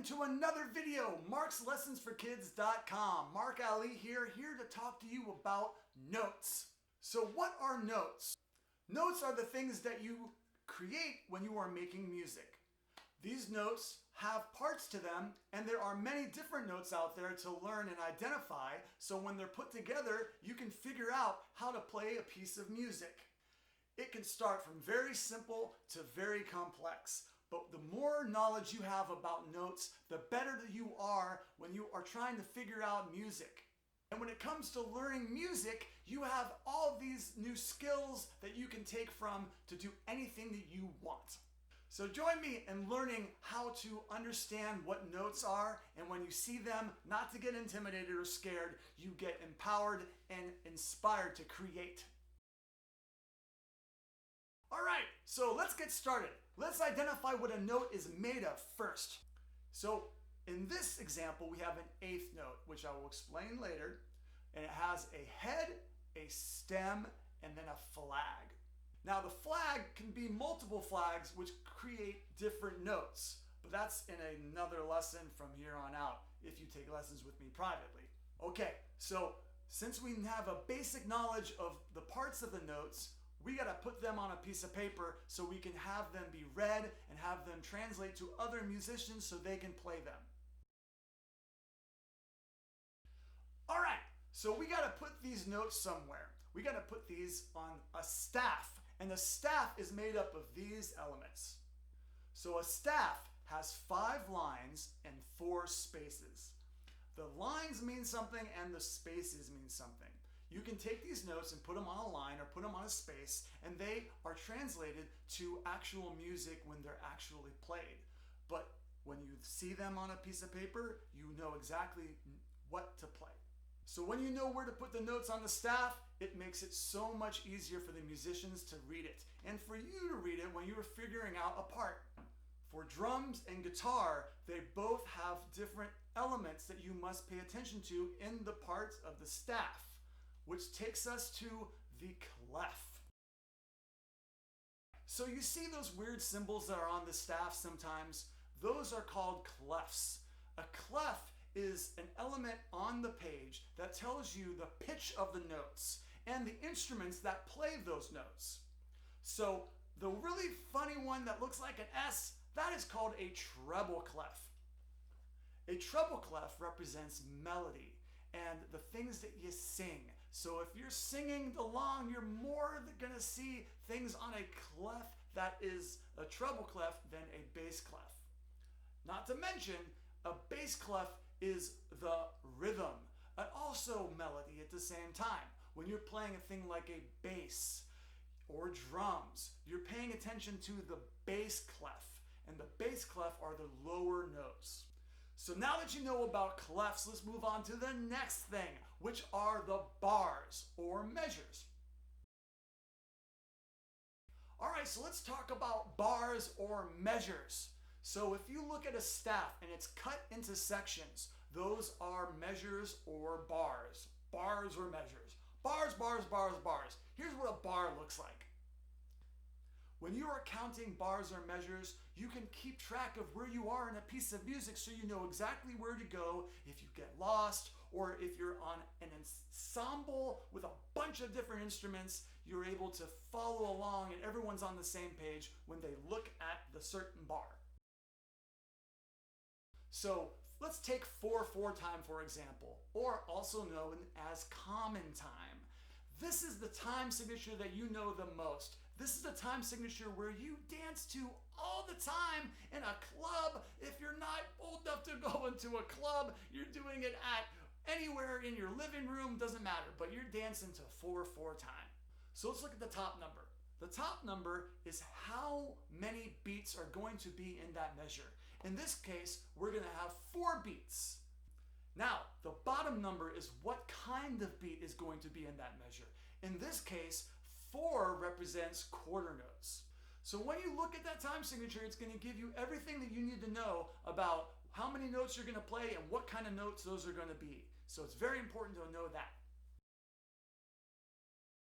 to another video, LLESSONS.com. Mark Ali here to talk to you about notes. So what are notes? Notes are the things that you create when you are making music. These notes have parts to them, and there are many different notes out there to learn and identify, so when they're put together, you can figure out how to play a piece of music. It can start from very simple to very complex. But the more knowledge you have about notes, the better you are when you are trying to figure out music. And when it comes to learning music, you have all these new skills that you can take from to do anything that you want. So join me in learning how to understand what notes are, and when you see them, not to get intimidated or scared, you get empowered and inspired to create. All right, so let's get started. Let's identify what a note is made of first. So in this example, we have an eighth note, which I will explain later, and it has a head, a stem, and then a flag. Now the flag can be multiple flags which create different notes, but that's in another lesson from here on out if you take lessons with me privately. Okay, so since we have a basic knowledge of the parts of the notes, we got to put them on a piece of paper so we can have them be read and have them translate to other musicians so they can play them. All right, so we got to put these notes somewhere. We got to put these on a staff, and the staff is made up of these elements. So a staff has 5 lines and 4 spaces. The lines mean something and the spaces mean something. You can take these notes and put them on a line or put them on a space, and they are translated to actual music when they're actually played. But when you see them on a piece of paper, you know exactly what to play. So when you know where to put the notes on the staff, it makes it so much easier for the musicians to read it, and for you to read it when you are figuring out a part. For drums and guitar, they both have different elements that you must pay attention to in the parts of the staff, which takes us to the clef. So you see those weird symbols that are on the staff sometimes? Those are called clefs. A clef is an element on the page that tells you the pitch of the notes and the instruments that play those notes. So the really funny one that looks like an S, that is called a treble clef. A treble clef represents melody and the things that you sing. So if you're singing along, you're more gonna see things on a clef that is a treble clef than a bass clef. Not to mention, a bass clef is the rhythm and also melody at the same time. When you're playing a thing like a bass or drums, you're paying attention to the bass clef, and the bass clef are the lower notes. So now that you know about clefs, let's move on to the next thing, which are the bars or measures. All right, so let's talk about bars or measures. So if you look at a staff and it's cut into sections, those are measures or bars. Bars or measures. Bars, bars, bars, bars. Here's what a bar looks like. When you are counting bars or measures, you can keep track of where you are in a piece of music so you know exactly where to go if you get lost, or if you're on an ensemble with a bunch of different instruments, you're able to follow along and everyone's on the same page when they look at the certain bar. So let's take 4/4 time, for example, or also known as common time. This is the time signature that you know the most. This is the time signature where you dance to all the time in a club. If you're not old enough to go into a club, you're doing it at anywhere in your living room, doesn't matter, but you're dancing to 4/4 time. So let's look at the top number. The top number is how many beats are going to be in that measure. In this case, we're going to have 4 beats. Now, the bottom number is what kind of beat is going to be in that measure. In this case, 4 represents quarter notes. So when you look at that time signature, it's going to give you everything that you need to know about how many notes you're going to play and what kind of notes those are going to be. So it's very important to know that.